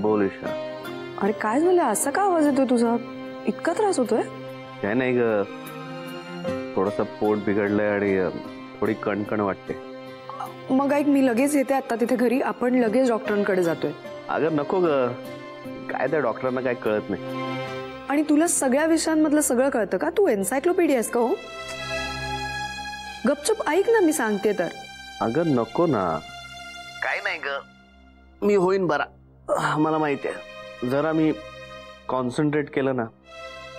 बोल ईशा. अरे काय झालं, असा का आवाज येतोय तुझा? इतका त्रास होतोय? काय नाही ग, थोडंसं पोट बिघडलंय आणि थोडी कणकण वाटते. मग ऐक, मी लगेच येते आता तिथे घरी, आपण लगेच डॉक्टरांकडे जातोय. अगं नको ग, काय त्या डॉक्टरांना काय कळत नाही. आणि तुला सगळ्या विषयांमधलं सगळं कळतं का? तू एन्सायक्लोपीडिया आहेस का? हो गपचूप ऐक ना, मी सांगते तर. अगं नको ना. काय नाही ग, मी होईन बरा. मला माहिती आहे, जरा मी कॉन्सन्ट्रेट केलं ना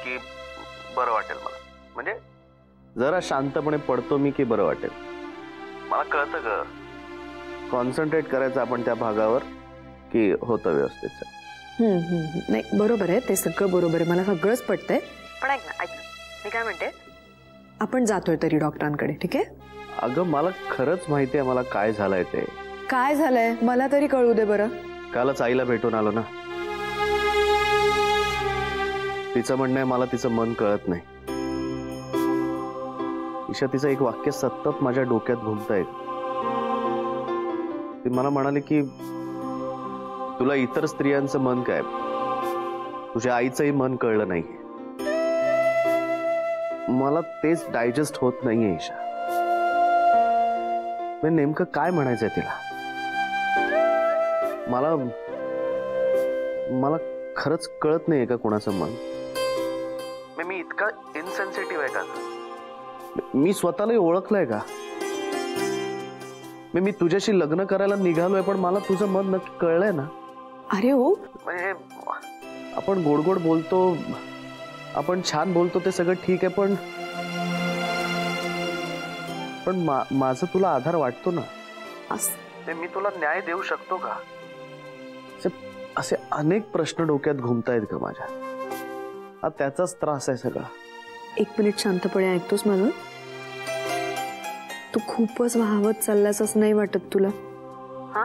की बरं वाटेल मला. म्हणजे जरा शांतपणे पडतो मी की बरं वाटेल. मला कळतं ग, कॉन्सन्ट्रेट करायचं आपण त्या भागावर की होतं व्यवस्थित. नाही बरोबर आहे, ते सगळं बरोबर आहे, मला सगळंच पटतंय. पण ऐक ना, मी काय म्हणते, आपण जातोय तरी डॉक्टरांकडे, ठीक आहे? अगं मला खरंच माहिती आहे मला काय झालंय ते. काय झालंय मला तरी कळू दे बरं. कालच आईला भेटून आलो ना. तिचं म्हणणं आहे मला तिचं मन कळत नाही. ईशा, तिचं एक वाक्य सतत माझ्या डोक्यात घुमतंय. ती मला म्हणाली की तुला इतर स्त्रियांचं मन काय, तुझ्या आईचंही मन कळलं नाही. मला तेच डायजेस्ट होत नाहीये ईशा. मी नेमकं काय म्हणायचंय तिला? मला खरंच कळत नाहीये का कोणाचं मन. मी इतका इनसेन्सिटिव्ह आहे का? मी स्वतःलाही ओळखलंय का? मी तुझ्याशी लग्न करायला निघालोय, पण मला तुझं मन नक्की कळलंय ना? अरे हो, म्हणजे आपण गोड गोड बोलतो, आपण छान बोलतो, ते सगळं ठीक आहे, पण माझं तुला आधार वाटतो ना? मी तुला न्याय देऊ शकतो का? असे अनेक प्रश्न डोक्यात घुमतायत का माझ्या. हा त्याचाच त्रास आहे सगळा. एक मिनिट शांतपणे ऐकतोस माझं? तू खूपच वाहवत चाललास असं नाही वाटत तुला? हा,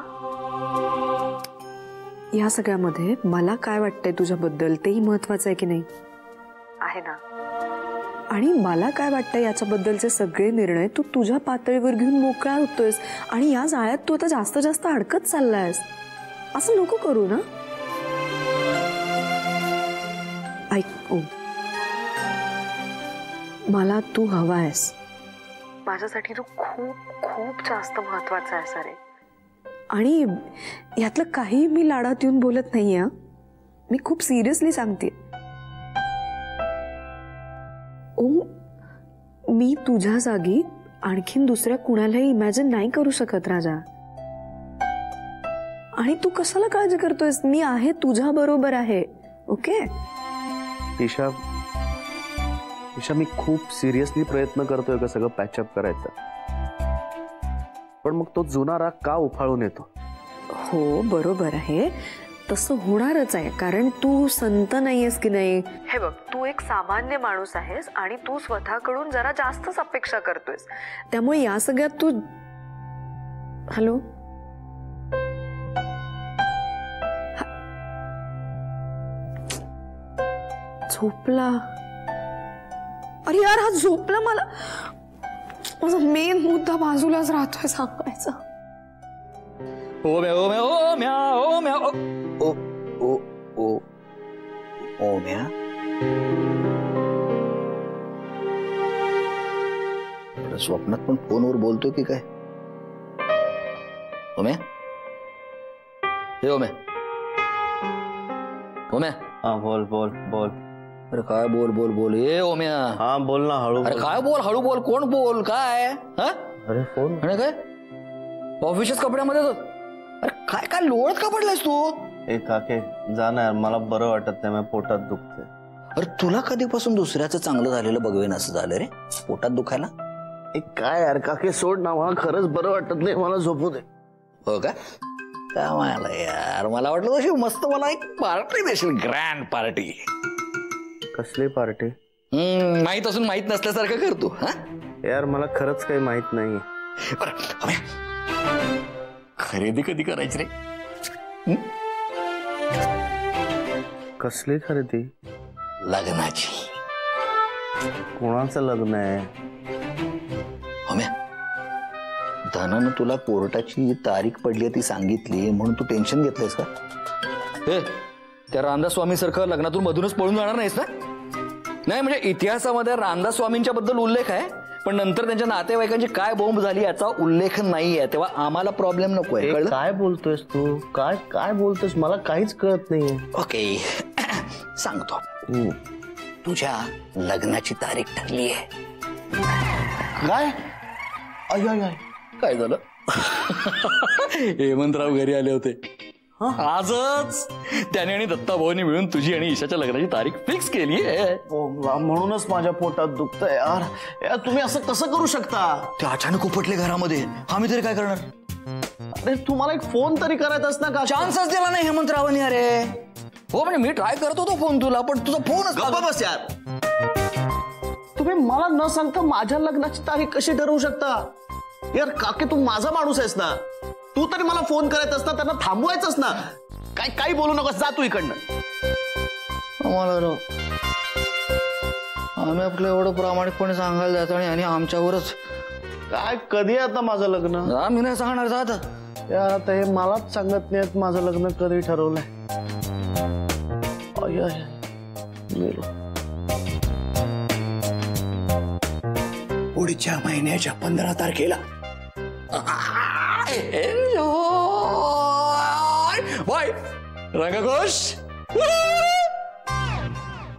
या सगळ्यामध्ये मला काय वाटतंय तुझ्याबद्दल तेही महत्वाचं आहे की नाही? आहे ना. आणि मला काय वाटतंय याच्याबद्दलचे सगळे निर्णय तू तुझ्या पातळीवर घेऊन मोकळा होतोयस, आणि या जाळ्यात तू आता जास्त जास्त अडकत चाललायस. असं नको करू ना. ऐक, मला तू हवा आहेस. माझ्यासाठी तू खूप खूप जास्त महत्वाचा आहेस. अरे, आणि यातलं काही मी लाडात येऊन बोलत नाहीये. मी खूप सिरियसली सांगते. मी तुझ्या जागी आणखीन दुसऱ्या कुणालाही इमॅजिन नाही करू शकत राजा. आणि तू कशाला काळजी करतोयस? मी आहे, तुझ्या बरोबर आहे. ओके ईशा, मी खूप सिरियसली प्रयत्न करतोय का सगळं पॅचअप करायचं, पण मग तो जुना राग का उफाळून येतो? हो बरोबर आहे, तसं होणारच आहे, कारण तू संत नाहीयेस की नाही. हे बघ, तू एक सामान्य माणूस आहेस आणि तू स्वतःकडून जरा जास्तच अपेक्षा करतोयस. त्यामुळे या सगळ्यात तू. हॅलो, झोपला? अरे यार, हा झोपला. मला माझा मेन मुद्दा बाजूलाच राहतोय सांगायचा. ओम्या ओम्या ओम्या ओम्या ओ ओ ओ ओम्या, स्वप्नात पण फोनवर बोलतोय की काय? ओम्या, हे ओम्या, ओम्या. हा, बोल बोल बोल. अरे काय बोल बोल बोल. ए ओम्या. हा बोल ना, हळू. अरे काय बोल, हळू बोल. कोण बोल काय? हा, अरे फोन. आणि काय ऑफिसच्याच कपड्यामध्ये? अरे काय काय लोळत का पडलायस तू? काके जाणार, मला बरं वाटत नाही, माझ्या पोटात दुखते. अरे तुला कधीपासून दुसऱ्याचं चांगलं झालेलं बघवेन असं झालं रे, पोटात दुखायला? काय यार काके, सोड ना, मला खरंच बरं वाटत नाही, मला झोपू दे. हो का? मला यार, मला वाटलं तशी मस्त मला एक पार्टी देशील, ग्रँड पार्टी. कसली पार्टी? माहित असून माहित नसल्यासारखं करतो. हा यार, मला खरंच काही माहित नाही. खरेदी कधी करायची रे? कसली खरेदी? लग्नाची. कोणाचं लग्न आहे? धनानं तुला कोर्टाची तारीख पडली ती सांगितली म्हणून तू टेन्शन घेतलंयस का? त्या रामदास स्वामी सारखं लग्नातून मधूनच पळून जाणार नाहीस ना? नाही म्हणजे इतिहासामध्ये रामदास स्वामींच्या बद्दल उल्लेख आहे, पण नंतर त्यांच्या नातेवाईकांची काय बोंब झाली याचा उल्लेख नाहीये, तेव्हा आम्हाला प्रॉब्लेम नकोय. कळलं? काय बोलतोयस तू? काय काय बोलतोयस? मला काहीच कळत नाहीये. ओके सांगतो. तुझ्या लग्नाची तारीख ठरली आहे. काय? I I I. काय झालं? हेमंतराव घरी आले होते आजच. त्याने आणि दत्ता भाऊनी मिळून तुझी आणि ईशाच्या लग्नाची तारीख फिक्स केली आहे. म्हणूनच माझ्या पोटात दुखतंय यार. यार तुम्ही असं कसं करू शकता? ते अचानक उपटले घरामध्ये, आम्ही तरी काय करणार? अरे तुम्हाला एक फोन तरी करायचाच ना का? चान्सच दिला नाही हेमंतरावांनी. अरे हो म्हणजे मी ट्राय करत होतो फोन तुला, पण तुझा फोनच गप्पा बस यार. तुम्ही मला न सांगता माझ्या लग्नाची तारीख कशी ठरवू शकता? यार काके तू माझा माणूस आहेस ना, तू तरी मला फोन करायचास ना, त्यांना थांबवायचंच ना. काय काही बोलू नकोस, जा तू इकडनं. आम्ही आपलं एवढं प्रामाणिकपणे सांगायला जातो आणि आमच्यावरच काय. कधी आता माझं लग्न? मी नाही सांगणार. जात यार आता हे मलाच सांगत नाहीत माझं लग्न कधी ठरवलंय. आय आय मेलो. पुढच्या महिन्याच्या 15 तारखेला. बाय रंगघोष.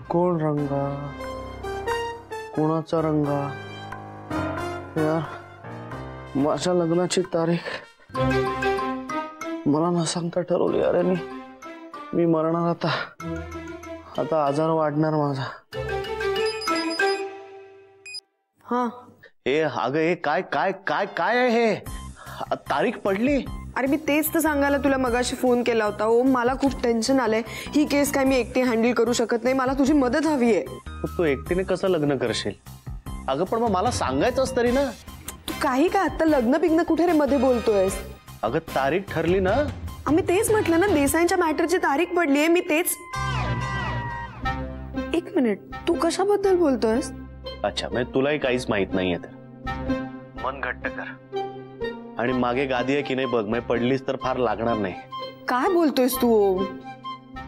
कोण रंगा? कोणाचा रंगा? यार माझ्या लग्नाची तारीख मला न सांगता ठरवली यार यांनी. मी मरणार आता. आता आजार वाढणार माझा. हा हे अगं हे काय काय काय काय आहे हे? तारीख पडली. अरे मी तेच तर सांगायला तुला मगाशी फोन केला होता. ओ मला खूप टेन्शन आलंय. ही केस काय मी एकटी हँडल करू शकत नाही. मला तुझी मदत हवी आहे. तू एकटीने कसं लग्न करशील? अगं पण मग मला सांगायचंच तरी ना. तू काही का आता लग्न बिग्न कुठे रे मध्ये बोलतोयस? अगं तारीख ठरली ना. आम्ही तेच म्हटलं ना, देसाईंच्या मॅटरची तारीख पडली आहे. मी तेच. एक मिनिट, तू कशाबद्दल बोलतोयस? अच्छा म्हणजे तुलाही काहीच माहित नाहीये तर मन घट्ट कर आणि मागे गादी आहे की नाही बघ. म्हणजे पडलीस तर फार लागणार नाही. काय बोलतोयस तू? ओम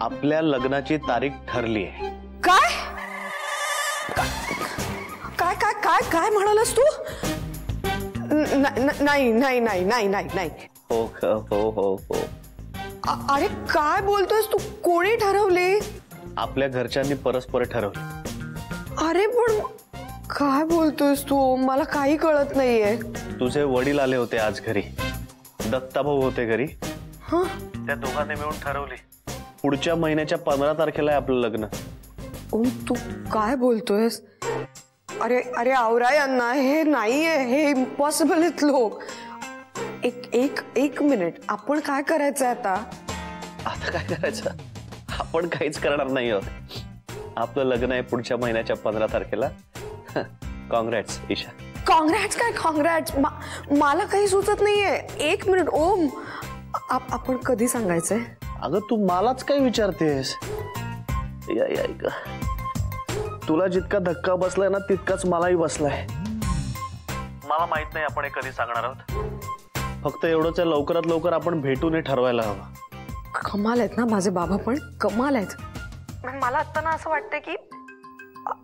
आपल्या लग्नाची तारीख ठरली आहे. काय काय काय काय काय म्हणालास तू? नाही नाही नाही नाही नाही नाही. हो हो हो हो. अरे काय बोलतोयस तू? कोणी ठरवले? आपल्या घरच्यांनी परस्पर ठरवले. अरे पण काय बोलतोयस तू? मला काही कळत नाहीये. तुझे वडील आले होते आज घरी. दत्ताभाऊ होते घरी. हा त्या दोघांनी मिळून ठरवली पुढच्या महिन्याच्या 15 तारखेला आहे आपलं लग्न. ओम तू काय बोलतोयस? अरे अरे आवराय अण्णा, हे नाहीये. हे इम्पॉसिबल आहेत लोक. एक मिनिट, आपण काय करायचं आता? आता काय करायचं? आपण काहीच करणार नाही आहोत. आपलं लग्न आहे पुढच्या महिन्याच्या 15 तारखेला. कॉंग्रॅट्स ईशा. कॉंग्रॅट्स काय कॉंग्रॅट्स? मला काही सुचत नाहीये. एक मिनिट ओम, आपण कधी सांगायचंय? अगं तू मलाच काय विचारतेस? या तुला जितका धक्का बसलाय ना तितकाच मलाही बसलाय. मला माहित नाही आपण हे कधी सांगणार आहोत. फक्त एवढंच आहे, लवकरात लवकर आपण भेटून हे ठरवायला हवं. कमाल आहेत ना माझे बाबा, पण कमाल आहेत. मला आता ना असं वाटतं की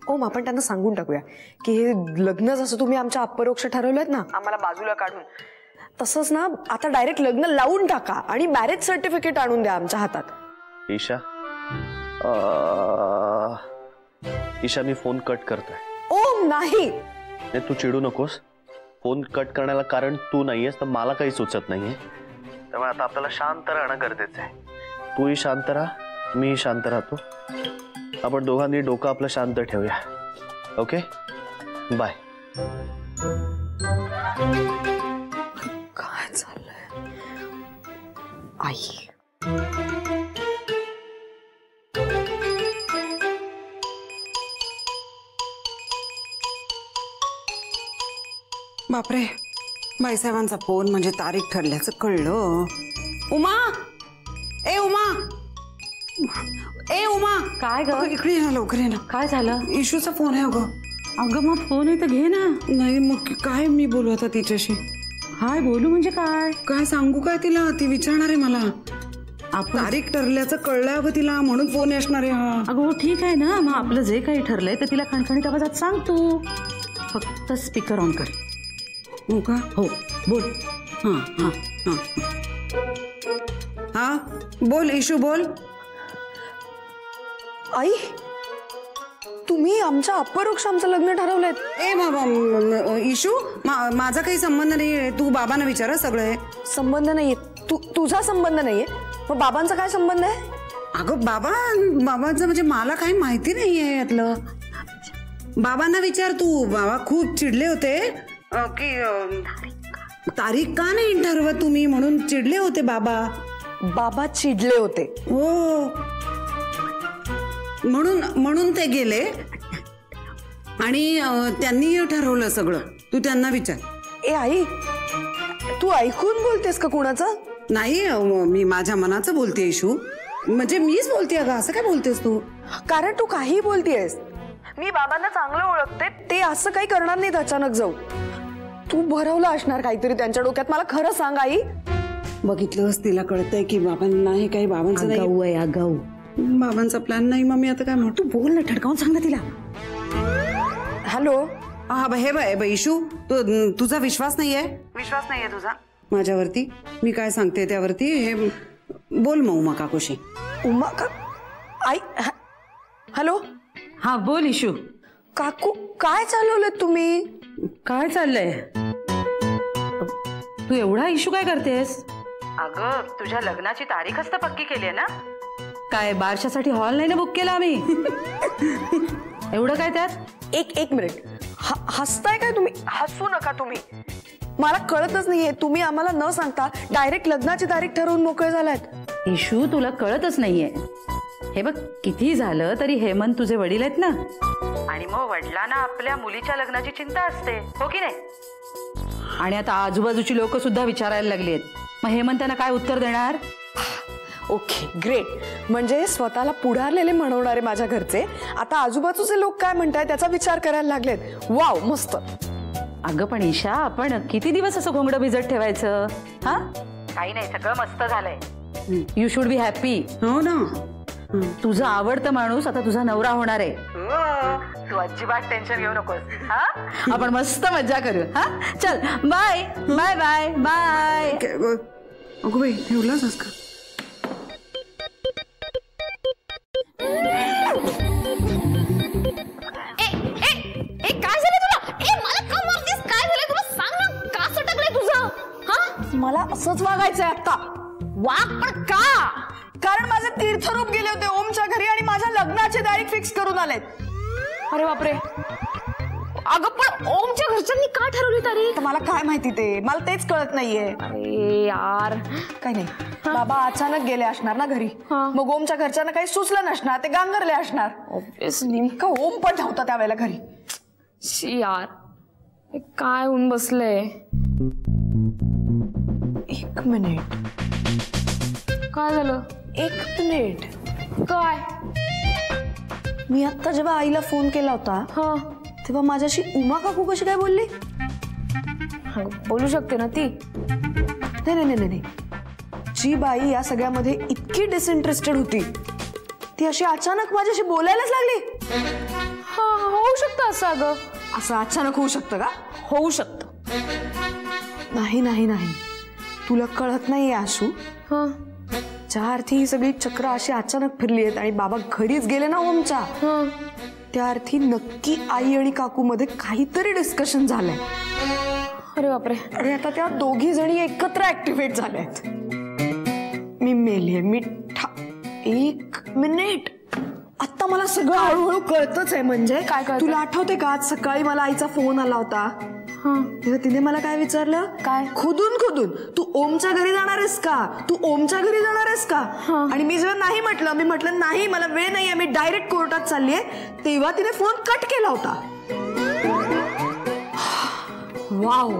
ओम आपण त्यांना सांगून टाकूया की हे लग्न जसं तुम्ही आमच्या अपरोक्ष ठरवलंय ना आम्हाला बाजूला काढून, तसंच ना आता डायरेक्ट लग्न लावून टाका आणि मॅरेज सर्टिफिकेट आणून द्या आमच्या हातात. ईशा ईशा मी फोन कट करतोय. ओम नाही. तू चिडू नकोस. फोन कट करण्याला कारण तू नाहीयेस तर मला काही सुचत नाहीये. त्यामुळे आता आपल्याला शांत राहणं गरजेचं आहे. तूही शांत राहा, मीही शांत राहतो. आपण दोघांनी डोकं आपलं शांत ठेवूया. Okay bye. काय चाललंय आई? बापरे, बाईसाहेबांचा फोन म्हणजे तारीख ठरल्याचं कळलं. उमा, ए उमा, ए उमा, काय ग? इकडे ये ना, लवकर ये ना. काय झालं? इशूचा फोन आहे अगं. अगं मग फोन आहे तर घे ना. नाही मग काय मी बोलू आता तिच्याशी? काय बोलू म्हणजे काय? काय सांगू काय तिला? ती विचारणार आहे मला. तारीख ठरल्याचं कळलं अगं तिला, म्हणून फोन असणार आहे हा. अगं हो ठीक आहे ना, मग आपलं जे काही ठरलंय ते तिला खणखणीत आवाजात सांग तू. फक्त स्पीकर ऑन कर. हो का? हो बोल. हा हा हा हा बोल इशू बोल. आई, तुम्ही आमच्या अपरोक्ष आमचं लग्न ठरवलंय. ए बाबा इशू, माझा काही संबंध नाही. तू बाबांना विचार सगळं आहे. संबंध नाहीये. तुझा संबंध नाहीये, मग बाबांचा काय संबंध आहे? अगं बाबांचं म्हणजे मला काही माहिती नाहीये यातलं. बाबांना विचार तू. बाबा खूप चिडले होते की तारीख का नाही ठरवत तुम्ही, म्हणून चिडले होते बाबा. बाबा चिडले होते? हो, म्हणून ते गेले आणि त्यांनी ठरवलं सगळं. तू त्यांना विचार. ए आई, तू ऐकून बोलतेस का कुणाचं? नाही, मी माझ्या मनाचं बोलते इशू. म्हणजे मीच बोलते. अगं असं काय बोलतेस तू? कारण तू काही बोलतेस. मी बाबांना चांगलं ओळखते, ते असं काही करणार नाहीत अचानक जाऊ. तू भरवलं असणार काहीतरी त्यांच्या डोक्यात. मला खरं सांग आई. बघितलंस, तिला कळतंय की बाबांना हे काही बाबांचं नाही. गाऊ आहे गाऊ. बाबांचा प्लॅन नाही. मग मी आता काय म्हणतो? बोल ना, ठडकावून सांग ना तिला. हॅलो. हा हे बाय इशू, तुझा विश्वास नाहीये तुझा माझ्यावरती. मी काय सांगते त्यावरती हे बोल. मग उमा काकूशी. उमा का? आई. हॅलो. हा बोल इशू. काकू, काय चालवलं तुम्ही? काय चाललंय? तू एवढा इशू काय करतेस? अगं तुझ्या लग्नाची तारीखच तर पक्की केली आहे ना. काय बारशासाठी हॉल नाही ना बुक केला आम्ही? एवढं काय त्यात? एक मिनिट. हसताय काय तुम्ही? हसू नका तुम्ही. मला कळतच नाहीये, तुम्ही आम्हाला न सांगता डायरेक्ट लग्नाची तारीख ठरवून मोकळे झालात. इशू, तुला कळतच नाहीये. हे बघ, किती झालं तरी हेमंत तुझे वडील आहेत ना. आणि मग वडिलांना आपल्या मुलीच्या लग्नाची चिंता असते, हो की नाही? आणि आता आजूबाजूची लोक सुद्धा विचारायला लागली आहेत. मग हेमंत त्यांना काय उत्तर देणार? Okay, great. म्हणजे स्वतःला पुढारलेले म्हणवणारे माझ्या घरचे आता आजूबाजूचे लोक काय म्हणताय त्याचा विचार करायला लागलेत. वाव, मस्त. अगं पण ईशा, आपण किती दिवस असं घोंगडं भिजत ठेवायचं? हा, काही नाही, सगळं मस्त झालंय. You should be happy. हो ना. तुझा आवडता माणूस आता तुझा नवरा होणार आहे. तू अजिबात टेन्शन घेऊ नकोस. हा, आपण मस्त मजा करू. हा, चल बाय बाय बाय बाय. अगो बाई, ठेवलाच का? काय झालं तुला? मला का मारतेस? काय झालं तुला? सांग ना, का सटकलंय तुझं? हा, मला असंच वागायचंय आता. वाग, पण का? कारण माझे तीर्थरूप गेले होते ओमच्या घरी आणि माझ्या लग्नाची तारीख फिक्स करून आलेत. अरे बापरे. अगं पण ओमच्या घरच्यांनी का ठरवली तारीख? तर मला काय माहिती, ते मला तेच कळत नाहीये. अरे यार, काही नाही, बाबा अचानक गेले असणार ना घरी. मग ओमच्या घरच्यांना काही सुचलं नसणार, ते गांगरले असणार. नेमकं ओम पण नव्हता त्यावेळेला घरी. शी यार, हे काय होऊन बसलंय? एक मिनिट. काय झालं? एक मिनिट. काय? मी आता जेव्हा आईला फोन केला होता तेव्हा माझ्याशी उमा काकू कशी काय बोलली? बोलू शकते ना ती. नाही, जी बाई या सगळ्यामध्ये इतकी डिसइंटरेस्टेड होती ती अशी अचानक माझ्याशी बोलायलाच लागली. होऊ शकतं असं. अगं असं अचानक होऊ शकतं का? होऊ शकतं. नाही, तुला कळत नाहीये आशू. ज्या अर्थी ही सगळी चक्र अशी अचानक फिरली आहेत आणि बाबा घरीच गेले ना ओमच्या, त्या अर्थी नक्की आई आणि काकू मध्ये काहीतरी डिस्कशन झालंय. अरे बापरे. आणि आता त्या दोघी जणी एकत्र ऍक्टिव्हेट झाल्यात. मी मेलीये, मी एक मिनिट. आता मला सगळं हळूहळू कळतच आहे. म्हणजे काय कळतं? तुला आठवते का आज सकाळी मला आईचा फोन आला होता तेव्हा तिने मला काय विचारलं? काय? खुदून तू ओमच्या घरी जाणार आहेस का? आणि मी जेव्हा नाही म्हटलं, मी म्हटलं नाही मला वेळ नाहीये, मी डायरेक्ट कोर्टात चाललीये, तेव्हा तिने फोन कट केला होता. वाव,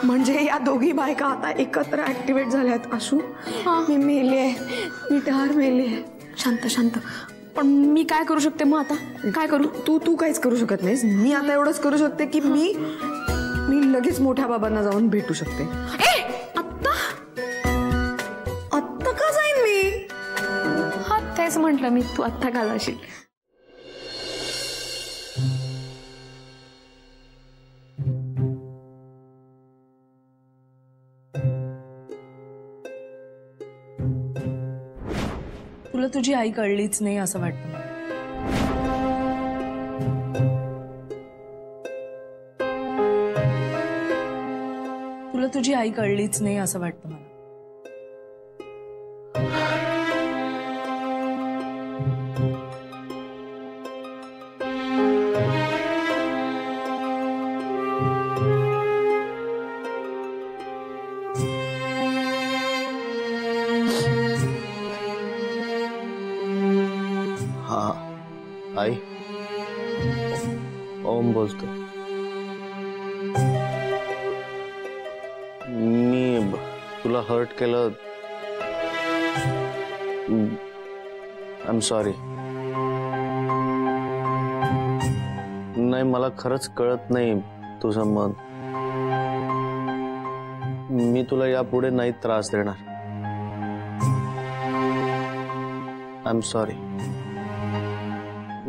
म्हणजे या दोघी बायका आता एकत्र ऍक्टिव्हेट झाल्यात. आशू, मी मेलीये, मी ठार मेलीये. शांत. पण मी काय करू शकते मग आता? काय करू? तू काहीच करू शकत नाहीस. मी आता एवढंच करू शकते की मी लगेच मोठ्या बाबांना जाऊन भेटू शकते. आत्ता का जाईन मी? म्हटलं मी, तू आत्ता का जाशील? तुला तुझी आई कळलीच नाही असं वाटतं मला. तुला तुझी आई कळलीच नाही असं वाटतं मला. हा आई, ओम बोलतो. मी तुला हर्ट केलं, आय एम सॉरी. नाही, मला खरंच कळत नाही तुझं मन. मी तुला यापुढे नाही त्रास देणार. I am sorry.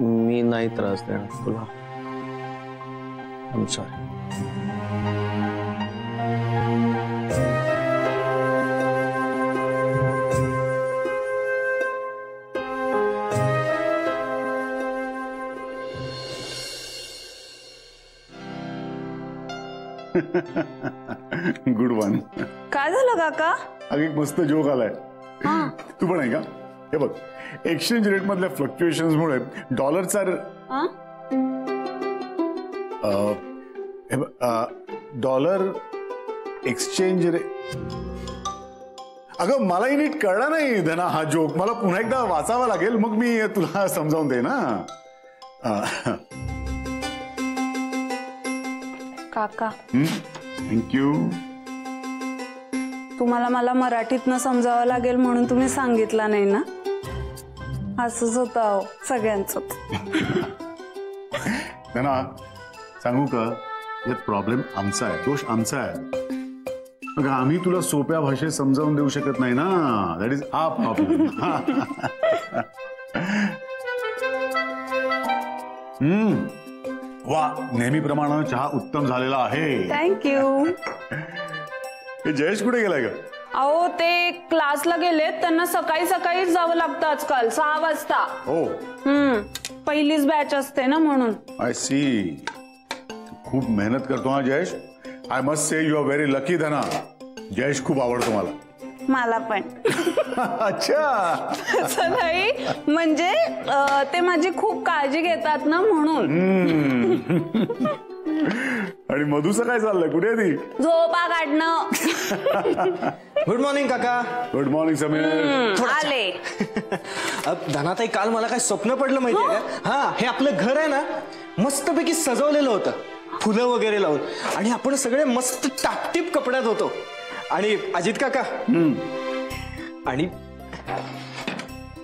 मी नाही त्रास देणार तुला. I am sorry. Good one. काय झालं काका? अगं एक मस्त जोक आलाय. तू पण आहे का? हे बघ, एक्सचेंज रेट मधल्या फ्लक्च्युएशन्स मुळे डॉलरचा डॉलर एक्सचेंज रेट. अगं मलाही नीट कळला नाही धना हा जोक. मला पुन्हा एकदा वाचावा लागेल, मग मी तुला समजावून दे ना. काका थँक्यू. तुम्हाला मला मराठीतनं समजावं लागेल म्हणून तुम्ही सांगितला नाही ना. असंच होतं सगळ्यांचं. धना सांगू का, यात प्रॉब्लेम आमचा आहे, दोष आमचा आहे. मग आम्ही तुला सोप्या भाषेत समजावून देऊ शकत नाही ना. That is a problem. वा, नेहमीप्रमाणे चहा उत्तम झालेला आहे. थँक्यू. हे जयेश कुठे गेलाय का? अहो ते क्लासला गेलेत. त्यांना सकाळी सकाळीच जावं लागतं आजकाल 6 वाजता. हो. पहिलीच बॅच असते ना म्हणून. I see. खूप मेहनत करतो हा Jayesh. I must say you are very lucky Dhana. Jayesh खूप आवडतो मला. मला पण. अच्छा. असं नाही, म्हणजे ते माझी खूप काळजी घेतात ना म्हणून. आणि मधुचं काय चाललंय? कुठे ती? झोपा काढणं. गुड मॉर्निंग काका. Good morning Sameer. आले. धनाताई, काल मला काय स्वप्न पडलं माहितीये का? हा, हे आपलं घर आहे ना, मस्तपैकी सजवलेलं होतं फुलं वगैरे लावून. आणि आपण सगळे मस्त टापटीप कपड्यात होतो. आणि अजित काका आणि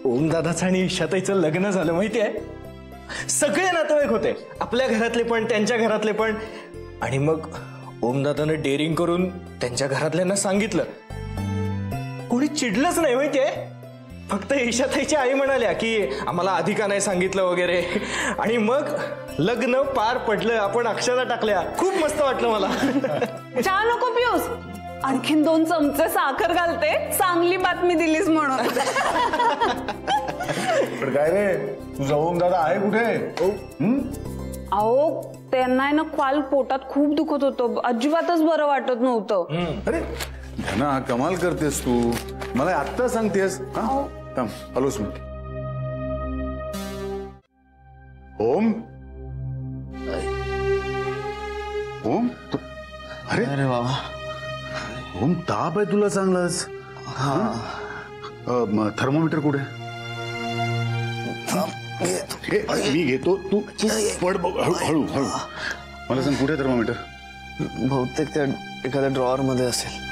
ओम दादाचं आणि ईशाताईचं लग्न झालं माहितीये. सगळे नातेवाईक होते, आपल्या घरातले पण त्यांच्या घरातले पण. आणि मग ओमदादानं डेअरिंग करून त्यांच्या घरातल्यांना सांगितलं. कोणी चिडलंच नाही माहितीये. फक्त ईशाताईची आई म्हणाल्या की आम्हाला आधी का नाही सांगितलं वगैरे. आणि मग लग्न पार पडलं. आपण अक्षता टाकल्या. खूप मस्त वाटलं मला. चहा नको पिऊस? आणखीन 2 चमचे साखर घालते. चांगली बातमी दिलीस म्हणून. पण काय रे, तुझा ओम दादा आहे कुठे? अहो त्यांना ना काल पोटात खूप दुखत होतं. अजिबातच बरं वाटत नव्हतं. अरे धना, कमाल करतेस तू. मला आत्ता सांगतेस. थांब, हॅलोच मी. ओम. ओम. अरे अरे बाबा, ओम ताप आहे तुला चांगलाच. थर्मोमीटर कुठे? मी घेतो, तू पड. हळू हळू. मला सांग कुठे थर्मोमीटर? बहुतेक त्या एखाद्या ड्रॉवर मध्ये असेल.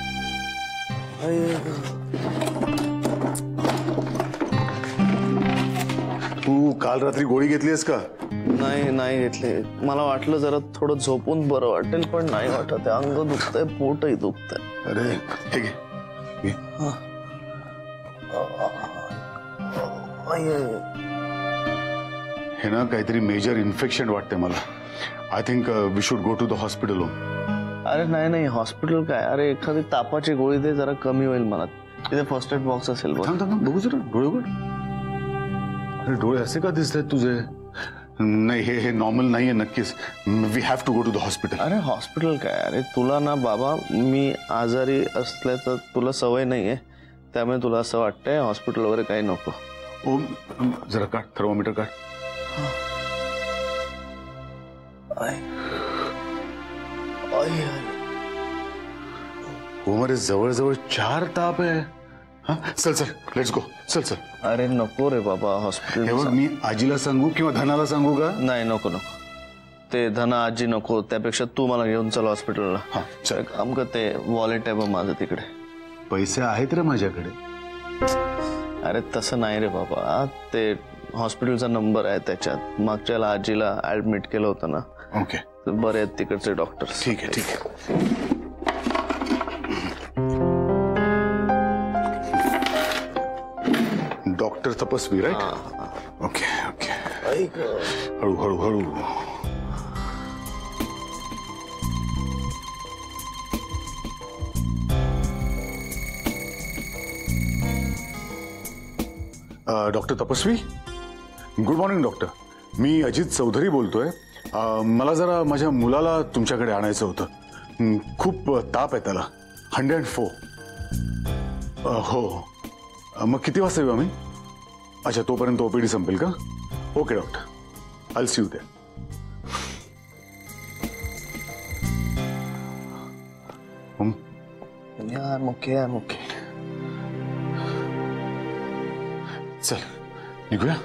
तू काल रात्री गोळी घेतलीस का? नाही घेतले. मला वाटलं जरा थोडं झोपून बरं वाटेल, पण नाही वाटत. अंग दुखतंय, पोटही दुखतंय. अरे हे घे. हे ना काहीतरी मेजर इन्फेक्शन वाटते मला. I think we should go to the hospital. अरे नाही नाही, हॉस्पिटल काय, अरे एखादी तापाची गोळी दे, जरा कमी होईल मला. तिथे फर्स्ट एड बॉक्स असेल बघ. थांब थांब बघू जरा डोळे उघड. अरे डोळे असे का दिसत आहेत तुझे? नाही हे नॉर्मल नाहीये नक्कीच. We have to go to the hospital. अरे हॉस्पिटल काय, अरे तुला ना बाबा, मी आजारी असल्याचं तुला सवय नाहीये, त्यामुळे तुला असं वाटतंय हॉस्पिटल वगैरे काही नको. ओम जरा काढ, थर्मोमीटर काढ. ओम अरे जवळजवळ 4 ताप आहे. हा चल चल लेट्स गो. चल चल. अरे नको रे बाबा हॉस्पिटल. हे बघ, मी आजीला सांगू किंवा धनाला सांगू का? नाही नको नको, ते धना आजी नको, त्यापेक्षा तू मला घेऊन चल हॉस्पिटलला. हा चल. काम कर, ते वॉलेट आहे बघ माझं तिकडे. पैसे आहेत रे माझ्याकडे. अरे तसं नाही रे बाबा, ते हॉस्पिटलचा नंबर आहे त्याच्यात. मागच्याला आजीला ऍडमिट केलं होतं ना. ओके बरे आहेत तिकडचे डॉक्टर. ठीक आहे ठीक आहे. डॉक्टर तपस्वी राईट. Okay okay. हळू हळू हळू. डॉक्टर तपस्वी, गुड मॉर्निंग डॉक्टर. मी अजित चौधरी बोलतोय. मला जरा माझ्या मुलाला तुमच्याकडे आणायचं होतं. खूप ताप आहे त्याला, 104. हो. मग किती वाजता येऊ आम्ही? अच्छा तोपर्यंत ओपीडी संपेल का? Okay doctor, I see you there. Okay. चल निघूया.